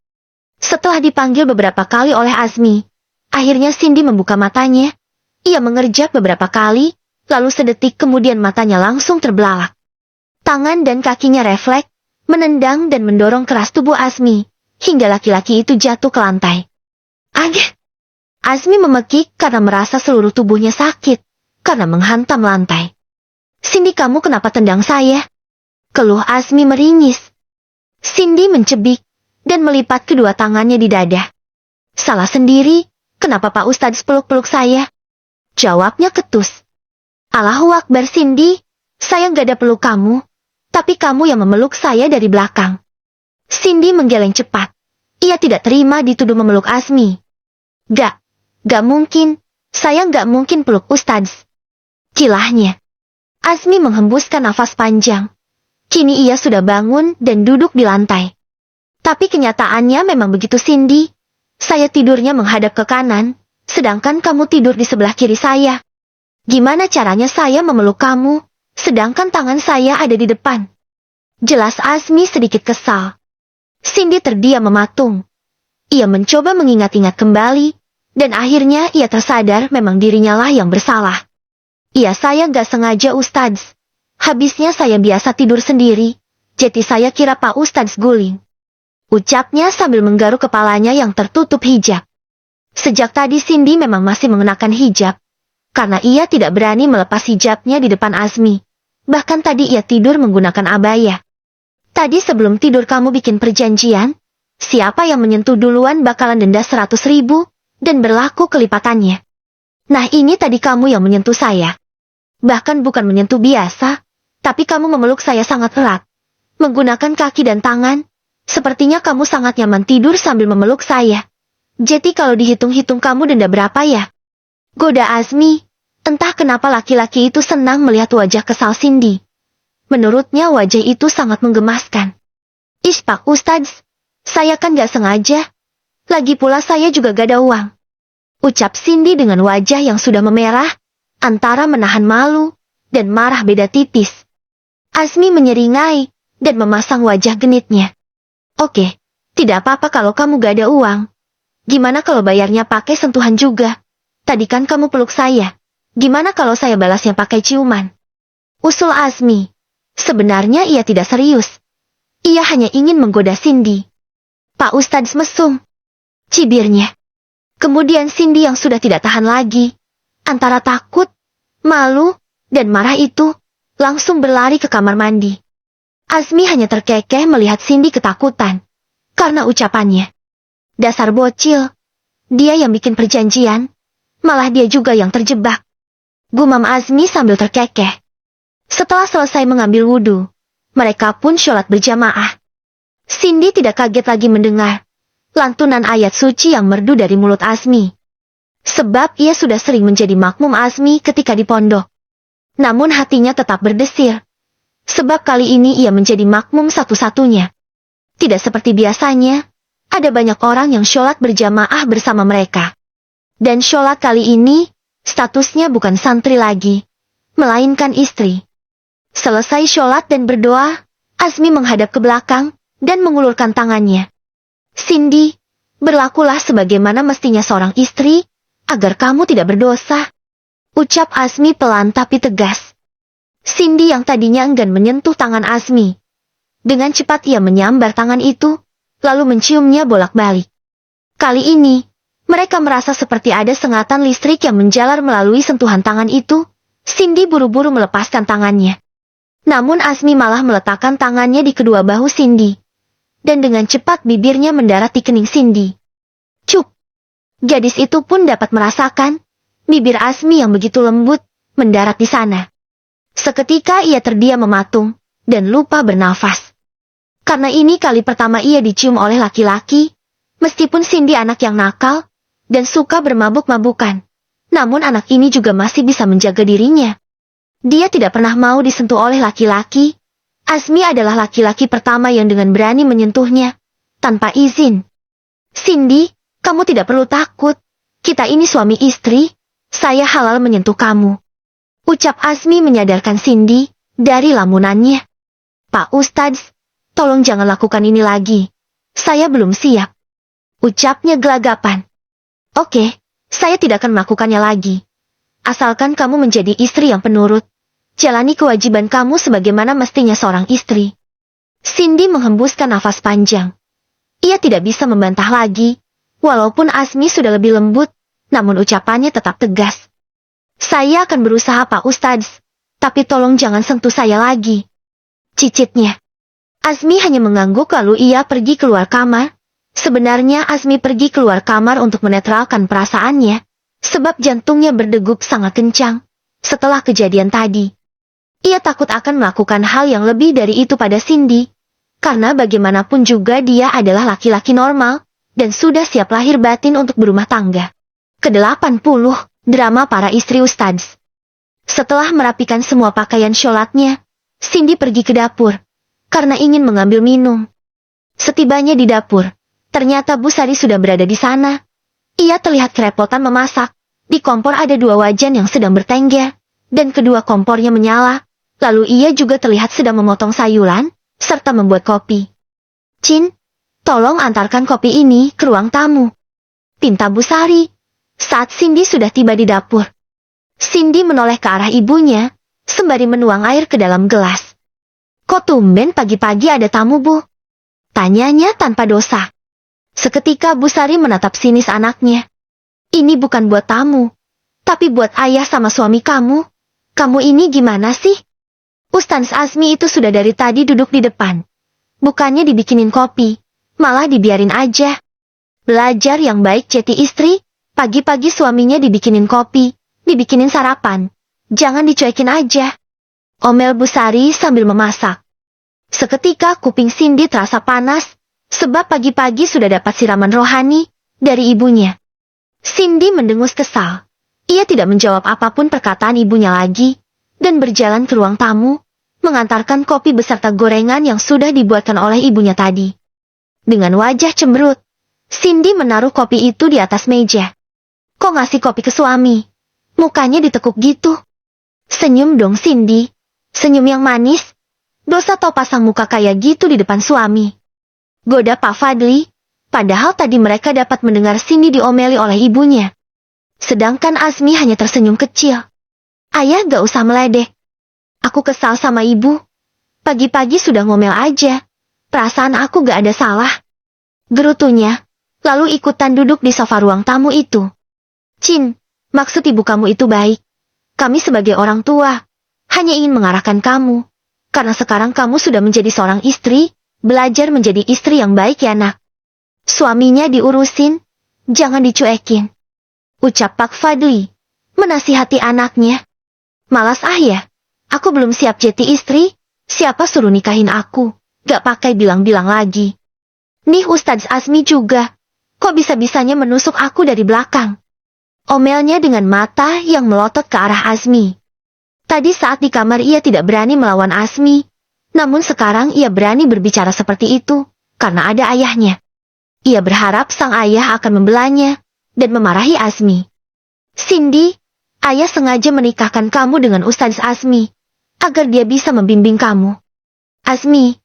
S1: Setelah dipanggil beberapa kali oleh Azmi, akhirnya Cindy membuka matanya. Ia mengerjap beberapa kali, lalu sedetik kemudian matanya langsung terbelalak. Tangan dan kakinya refleks, menendang dan mendorong keras tubuh Azmi, hingga laki-laki itu jatuh ke lantai. Agak! Azmi memekik karena merasa seluruh tubuhnya sakit, karena menghantam lantai. Cindy kamu kenapa tendang saya? Keluh Azmi meringis. Cindy mencebik, dan melipat kedua tangannya di dada. Salah sendiri, kenapa Pak Ustadz peluk-peluk saya? Jawabnya ketus. Allahu Akbar Cindy, saya nggak ada peluk kamu, tapi kamu yang memeluk saya dari belakang. Cindy menggeleng cepat. Ia tidak terima dituduh memeluk Azmi. Gak mungkin, saya nggak mungkin peluk Ustadz. Kilahnya. Azmi menghembuskan nafas panjang. Kini ia sudah bangun dan duduk di lantai. Tapi kenyataannya memang begitu Cindy. Saya tidurnya menghadap ke kanan, sedangkan kamu tidur di sebelah kiri saya. Gimana caranya saya memeluk kamu, sedangkan tangan saya ada di depan? Jelas Azmi sedikit kesal. Cindy terdiam mematung. Ia mencoba mengingat-ingat kembali, dan akhirnya ia tersadar memang dirinya lah yang bersalah. Iya saya gak sengaja Ustadz. Habisnya saya biasa tidur sendiri, jadi saya kira Pak Ustadz guling. Ucapnya sambil menggaruk kepalanya yang tertutup hijab. Sejak tadi Cindy memang masih mengenakan hijab, karena ia tidak berani melepas hijabnya di depan Azmi. Bahkan tadi ia tidur menggunakan abaya. Tadi sebelum tidur kamu bikin perjanjian, siapa yang menyentuh duluan bakalan denda 100.000, dan berlaku kelipatannya. Nah ini tadi kamu yang menyentuh saya. Bahkan bukan menyentuh biasa, tapi kamu memeluk saya sangat erat. Menggunakan kaki dan tangan, sepertinya kamu sangat nyaman tidur sambil memeluk saya. Jadi kalau dihitung-hitung kamu denda berapa ya? Goda Azmi, entah kenapa laki-laki itu senang melihat wajah kesal Cindy. Menurutnya wajah itu sangat menggemaskan. Ish Pak Ustadz, saya kan gak sengaja. Lagi pula saya juga gak ada uang. Ucap Cindy dengan wajah yang sudah memerah, antara menahan malu dan marah beda tipis. Azmi menyeringai dan memasang wajah genitnya. Oke, tidak apa-apa kalau kamu gak ada uang. Gimana kalau bayarnya pakai sentuhan juga? Tadi kan kamu peluk saya. Gimana kalau saya balasnya pakai ciuman? Usul Azmi. Sebenarnya ia tidak serius. Ia hanya ingin menggoda Cindy. Pak Ustadz mesum. Cibirnya. Kemudian Cindy yang sudah tidak tahan lagi, antara takut, malu, dan marah itu, langsung berlari ke kamar mandi. Azmi hanya terkekeh melihat Cindy ketakutan, karena ucapannya. Dasar bocil. Dia yang bikin perjanjian, malah dia juga yang terjebak. Gumam Azmi sambil terkekeh. Setelah selesai mengambil wudhu, mereka pun sholat berjamaah. Cindy tidak kaget lagi mendengar lantunan ayat suci yang merdu dari mulut Azmi. Sebab ia sudah sering menjadi makmum Azmi ketika di pondok. Namun hatinya tetap berdesir. Sebab kali ini ia menjadi makmum satu-satunya. Tidak seperti biasanya, ada banyak orang yang sholat berjamaah bersama mereka. Dan sholat kali ini, statusnya bukan santri lagi, melainkan istri. Selesai sholat dan berdoa, Azmi menghadap ke belakang dan mengulurkan tangannya. Cindy, berlakulah sebagaimana mestinya seorang istri, agar kamu tidak berdosa. Ucap Azmi pelan tapi tegas. Cindy yang tadinya enggan menyentuh tangan Azmi. Dengan cepat ia menyambar tangan itu, lalu menciumnya bolak-balik. Kali ini, mereka merasa seperti ada sengatan listrik yang menjalar melalui sentuhan tangan itu. Cindy buru-buru melepaskan tangannya. Namun Azmi malah meletakkan tangannya di kedua bahu Cindy. Dan dengan cepat bibirnya mendarat di kening Cindy. Cup! Gadis itu pun dapat merasakan bibir Azmi yang begitu lembut mendarat di sana. Seketika ia terdiam mematung dan lupa bernafas. Karena ini kali pertama ia dicium oleh laki-laki, meskipun Cindy anak yang nakal dan suka bermabuk-mabukan. Namun anak ini juga masih bisa menjaga dirinya. Dia tidak pernah mau disentuh oleh laki-laki. Azmi adalah laki-laki pertama yang dengan berani menyentuhnya, tanpa izin. Cindy, kamu tidak perlu takut. Kita ini suami istri, saya halal menyentuh kamu. Ucap Azmi menyadarkan Cindy dari lamunannya. Pak Ustadz, tolong jangan lakukan ini lagi. Saya belum siap. Ucapnya gelagapan. Oke, saya tidak akan melakukannya lagi. Asalkan kamu menjadi istri yang penurut. Jalani kewajiban kamu sebagaimana mestinya seorang istri. Cindy menghembuskan nafas panjang. Ia tidak bisa membantah lagi. Walaupun Azmi sudah lebih lembut, namun ucapannya tetap tegas. Saya akan berusaha Pak Ustadz, tapi tolong jangan sentuh saya lagi. Cicitnya. Azmi hanya mengangguk lalu ia pergi keluar kamar. Sebenarnya Azmi pergi keluar kamar untuk menetralkan perasaannya, sebab jantungnya berdegup sangat kencang. Setelah kejadian tadi, ia takut akan melakukan hal yang lebih dari itu pada Cindy, karena bagaimanapun juga dia adalah laki-laki normal, dan sudah siap lahir batin untuk berumah tangga. Ke-80, drama para istri Ustadz. Setelah merapikan semua pakaian sholatnya, Cindy pergi ke dapur, karena ingin mengambil minum. Setibanya di dapur, ternyata Bu Sari sudah berada di sana. Ia terlihat kerepotan memasak. Di kompor ada 2 wajan yang sedang bertengger, dan kedua kompornya menyala. Lalu ia juga terlihat sedang memotong sayuran, serta membuat kopi. "Cin, tolong antarkan kopi ini ke ruang tamu," pinta Bu Sari. Saat Cindy sudah tiba di dapur, Cindy menoleh ke arah ibunya, sembari menuang air ke dalam gelas. "Kok tumben pagi-pagi ada tamu, Bu?" tanyanya tanpa dosa. Seketika Bu Sari menatap sinis anaknya. "Ini bukan buat tamu, tapi buat ayah sama suami kamu. Kamu ini gimana sih? Ustaz Azmi itu sudah dari tadi duduk di depan. Bukannya dibikinin kopi, malah dibiarin aja. Belajar yang baik jeti istri, pagi-pagi suaminya dibikinin kopi, dibikinin sarapan. Jangan dicuekin aja," omel Bu Sari sambil memasak. Seketika kuping Cindy terasa panas, sebab pagi-pagi sudah dapat siraman rohani dari ibunya. Cindy mendengus kesal. Ia tidak menjawab apapun perkataan ibunya lagi, dan berjalan ke ruang tamu, mengantarkan kopi beserta gorengan yang sudah dibuatkan oleh ibunya tadi. Dengan wajah cemberut, Cindy menaruh kopi itu di atas meja. "Kok ngasih kopi ke suami? Mukanya ditekuk gitu." "Senyum dong Cindy, senyum yang manis. Dosa tau pasang muka kayak gitu di depan suami," goda Pak Fadli. Padahal tadi mereka dapat mendengar Cindy diomeli oleh ibunya. Sedangkan Azmi hanya tersenyum kecil. "Ayah gak usah meledek. Aku kesal sama ibu. Pagi-pagi sudah ngomel aja. Perasaan aku gak ada salah," gerutunya, lalu ikutan duduk di sofa ruang tamu itu. "Cin, maksud ibu kamu itu baik. Kami sebagai orang tua, hanya ingin mengarahkan kamu. Karena sekarang kamu sudah menjadi seorang istri, belajar menjadi istri yang baik ya nak. Suaminya diurusin, jangan dicuekin," ucap Pak Fadli, menasihati anaknya. "Malas ya, aku belum siap jadi istri, siapa suruh nikahin aku, gak pakai bilang-bilang lagi. Nih Ustadz Azmi juga, kok bisa-bisanya menusuk aku dari belakang," omelnya dengan mata yang melotot ke arah Azmi. Tadi saat di kamar ia tidak berani melawan Azmi, namun sekarang ia berani berbicara seperti itu, karena ada ayahnya. Ia berharap sang ayah akan membelanya, dan memarahi Azmi. "Cindy, ayah sengaja menikahkan kamu dengan Ustadz Azmi, agar dia bisa membimbing kamu. Azmi,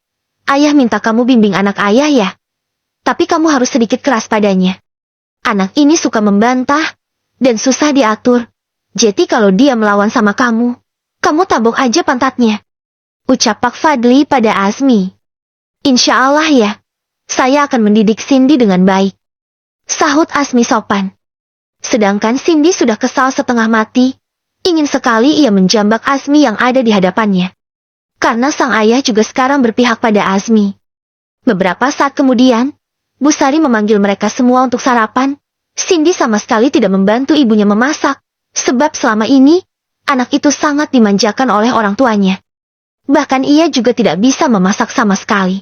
S1: ayah minta kamu bimbing anak ayah ya. Tapi kamu harus sedikit keras padanya. Anak ini suka membantah, dan susah diatur. Jadi kalau dia melawan sama kamu tabok aja pantatnya," ucap Pak Fadli pada Azmi. "Insya Allah ya, saya akan mendidik Cindy dengan baik," sahut Azmi sopan. Sedangkan Cindy sudah kesal setengah mati, ingin sekali ia menjambak Azmi yang ada di hadapannya. Karena sang ayah juga sekarang berpihak pada Azmi. Beberapa saat kemudian, Bu Sari memanggil mereka semua untuk sarapan. Cindy sama sekali tidak membantu ibunya memasak, sebab selama ini, anak itu sangat dimanjakan oleh orang tuanya. Bahkan ia juga tidak bisa memasak sama sekali.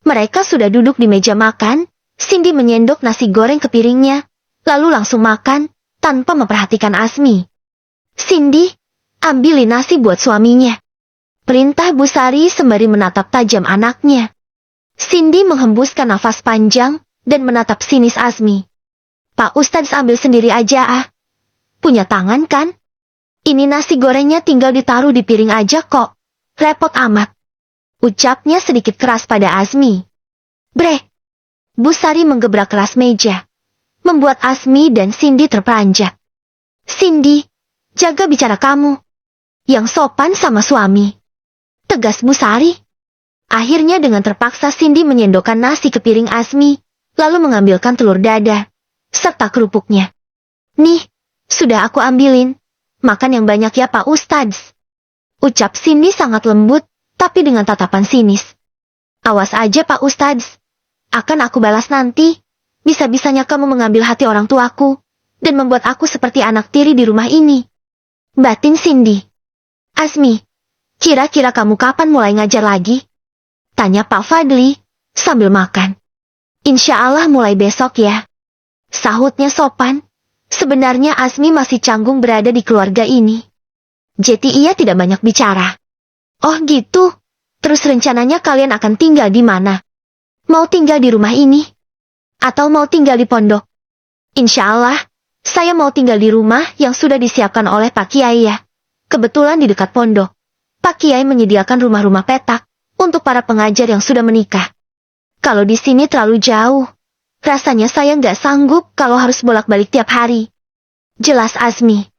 S1: Mereka sudah duduk di meja makan, Cindy menyendok nasi goreng ke piringnya, lalu langsung makan, tanpa memperhatikan Azmi. "Cindy, ambilin nasi buat suaminya," perintah Bu Sari sembari menatap tajam anaknya. Cindy menghembuskan nafas panjang, dan menatap sinis Azmi. "Pak Ustadz ambil sendiri aja ah. Punya tangan kan? Ini nasi gorengnya tinggal ditaruh di piring aja kok. Repot amat," ucapnya sedikit keras pada Azmi. "Bre!" Bu Sari menggebrak keras meja, membuat Azmi dan Cindy terperanjat. "Cindy, jaga bicara kamu. Yang sopan sama suami," tegas Bu Sari. Akhirnya dengan terpaksa Cindy menyendokkan nasi ke piring Azmi, lalu mengambilkan telur dadar, serta kerupuknya. "Nih, sudah aku ambilin. Makan yang banyak ya Pak Ustadz," ucap Cindy sangat lembut, tapi dengan tatapan sinis. "Awas aja Pak Ustadz. Akan aku balas nanti. Bisa-bisanya kamu mengambil hati orang tuaku, dan membuat aku seperti anak tiri di rumah ini." Batin Cindy. Azmi, kira-kira kamu kapan mulai ngajar lagi? Tanya Pak Fadli, sambil makan. Insya Allah mulai besok ya. Sahutnya sopan. Sebenarnya Azmi masih canggung berada di keluarga ini. Jadi ia tidak banyak bicara. Oh gitu. Terus rencananya kalian akan tinggal di mana? Mau tinggal di rumah ini? Atau mau tinggal di pondok? Insya Allah, saya mau tinggal di rumah yang sudah disiapkan oleh Pak Kiai ya. Kebetulan di dekat pondok, Pak Kiai menyediakan rumah-rumah petak untuk para pengajar yang sudah menikah. Kalau di sini terlalu jauh, rasanya saya nggak sanggup kalau harus bolak-balik tiap hari. Jelas Azmi.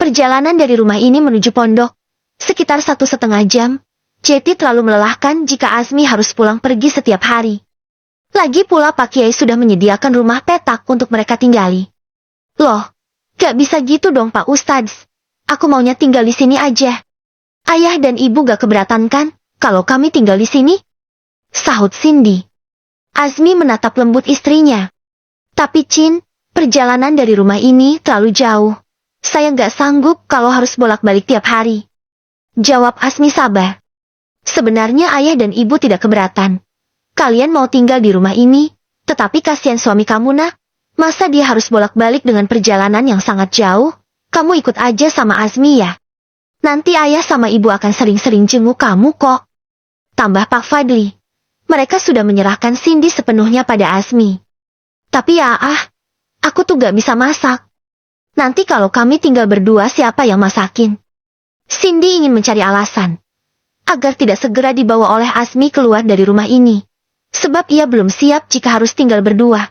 S1: Perjalanan dari rumah ini menuju pondok, sekitar 1,5 jam. Jadi terlalu melelahkan jika Azmi harus pulang pergi setiap hari. Lagi pula Pak Kiai sudah menyediakan rumah petak untuk mereka tinggali. Loh, gak bisa gitu dong Pak Ustadz. Aku maunya tinggal di sini aja. Ayah dan ibu gak keberatan kan, kalau kami tinggal di sini? Sahut Cindy. Azmi menatap lembut istrinya. Tapi Cin, perjalanan dari rumah ini terlalu jauh. Saya gak sanggup kalau harus bolak-balik tiap hari. Jawab Azmi sabar. Sebenarnya ayah dan ibu tidak keberatan. Kalian mau tinggal di rumah ini, tetapi kasihan suami kamu nak. Masa dia harus bolak-balik dengan perjalanan yang sangat jauh? Kamu ikut aja sama Azmi ya. Nanti ayah sama ibu akan sering-sering jenguk kamu kok. Tambah Pak Fadli. Mereka sudah menyerahkan Cindy sepenuhnya pada Azmi. Tapi ya aku tuh gak bisa masak. Nanti kalau kami tinggal berdua siapa yang masakin? Cindy ingin mencari alasan agar tidak segera dibawa oleh Azmi keluar dari rumah ini. Sebab ia belum siap jika harus tinggal berdua.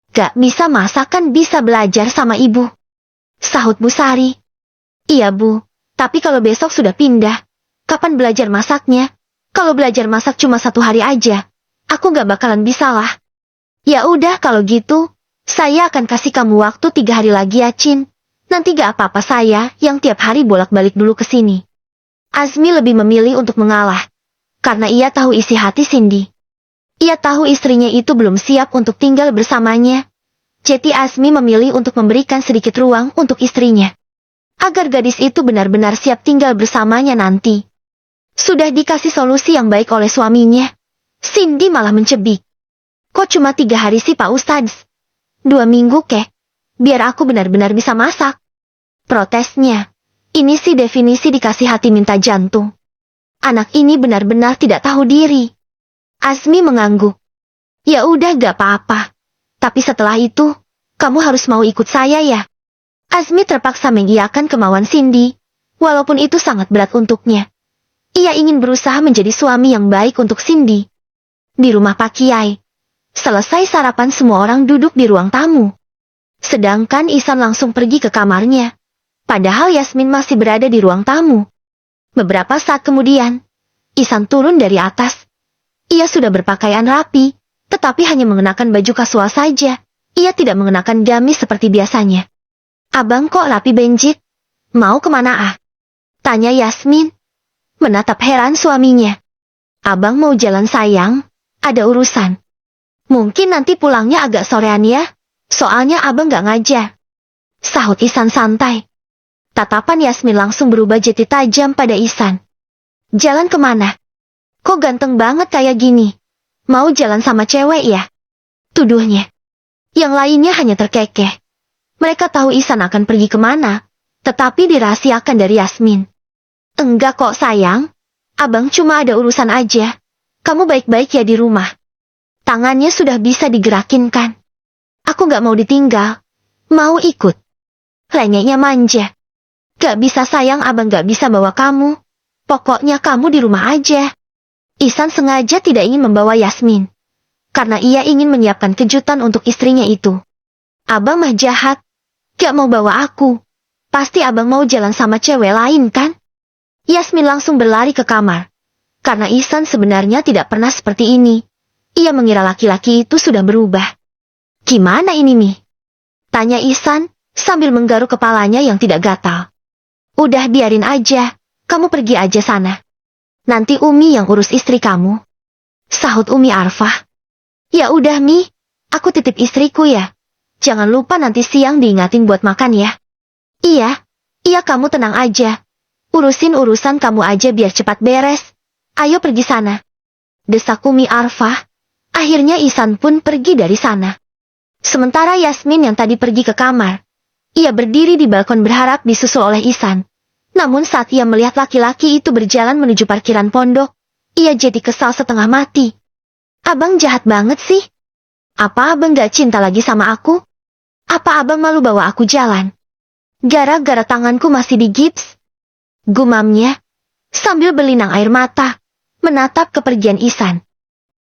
S1: Gak bisa masak kan bisa belajar sama ibu. Sahut Bu Sari. Iya Bu, tapi kalau besok sudah pindah, kapan belajar masaknya? Kalau belajar masak cuma 1 hari aja, aku gak bakalan bisa lah. Ya udah kalau gitu, saya akan kasih kamu waktu 3 hari lagi ya Cin. Nanti gak apa-apa saya yang tiap hari bolak-balik dulu ke sini. Azmi lebih memilih untuk mengalah, karena ia tahu isi hati Cindy. Ia tahu istrinya itu belum siap untuk tinggal bersamanya. Jadi Azmi memilih untuk memberikan sedikit ruang untuk istrinya, agar gadis itu benar-benar siap tinggal bersamanya nanti. Sudah dikasih solusi yang baik oleh suaminya, Cindy malah mencebik. Kok cuma 3 hari sih Pak Ustadz? 2 minggu kek, biar aku benar-benar bisa masak. Protesnya. Ini sih definisi dikasih hati minta jantung. Anak ini benar-benar tidak tahu diri. Azmi mengangguk. Ya udah gak apa-apa. Tapi setelah itu, kamu harus mau ikut saya ya. Azmi terpaksa mengiyakan kemauan Cindy, walaupun itu sangat berat untuknya. Ia ingin berusaha menjadi suami yang baik untuk Cindy. Di rumah Pak Kiai. Selesai sarapan semua orang duduk di ruang tamu. Sedangkan Ihsan langsung pergi ke kamarnya. Padahal Yasmin masih berada di ruang tamu. Beberapa saat kemudian, Ihsan turun dari atas. Ia sudah berpakaian rapi, tetapi hanya mengenakan baju kasual saja. Ia tidak mengenakan gamis seperti biasanya. Abang kok rapi benjit? Mau kemana Tanya Yasmin. Menatap heran suaminya. Abang mau jalan sayang, ada urusan. Mungkin nanti pulangnya agak sorean ya, soalnya abang gak ngajar. Sahut Ihsan santai. Tatapan Yasmin langsung berubah jadi tajam pada Ihsan. Jalan kemana? Kok ganteng banget kayak gini? Mau jalan sama cewek ya? Tuduhnya. Yang lainnya hanya terkekeh. Mereka tahu Ihsan akan pergi kemana, tetapi dirahasiakan dari Yasmin. Enggak kok sayang, abang cuma ada urusan aja. Kamu baik-baik ya di rumah. Tangannya sudah bisa digerakin kan? Aku gak mau ditinggal. Mau ikut. Lengeknya manja. Gak bisa sayang abang gak bisa bawa kamu. Pokoknya kamu di rumah aja. Ihsan sengaja tidak ingin membawa Yasmin. Karena ia ingin menyiapkan kejutan untuk istrinya itu. Abang mah jahat. Gak mau bawa aku. Pasti abang mau jalan sama cewek lain kan? Yasmin langsung berlari ke kamar. Karena Ihsan sebenarnya tidak pernah seperti ini. Ia mengira laki-laki itu sudah berubah. Gimana ini Mi? Tanya Ihsan sambil menggaruk kepalanya yang tidak gatal. Udah biarin aja, kamu pergi aja sana. Nanti Umi yang urus istri kamu. Sahut Umi Arfah. Ya udah Mi, aku titip istriku ya. Jangan lupa nanti siang diingatin buat makan ya. Iya, Iya, kamu tenang aja. Urusin urusan kamu aja biar cepat beres. Ayo pergi sana. Desak Umi Arfah. Akhirnya Ihsan pun pergi dari sana. Sementara Yasmin yang tadi pergi ke kamar. Ia berdiri di balkon berharap disusul oleh Ihsan. Namun saat ia melihat laki-laki itu berjalan menuju parkiran pondok, ia jadi kesal setengah mati. Abang jahat banget sih. Apa abang gak cinta lagi sama aku? Apa abang malu bawa aku jalan? Gara-gara tanganku masih digips? Gumamnya, sambil berlinang air mata, menatap kepergian Ihsan.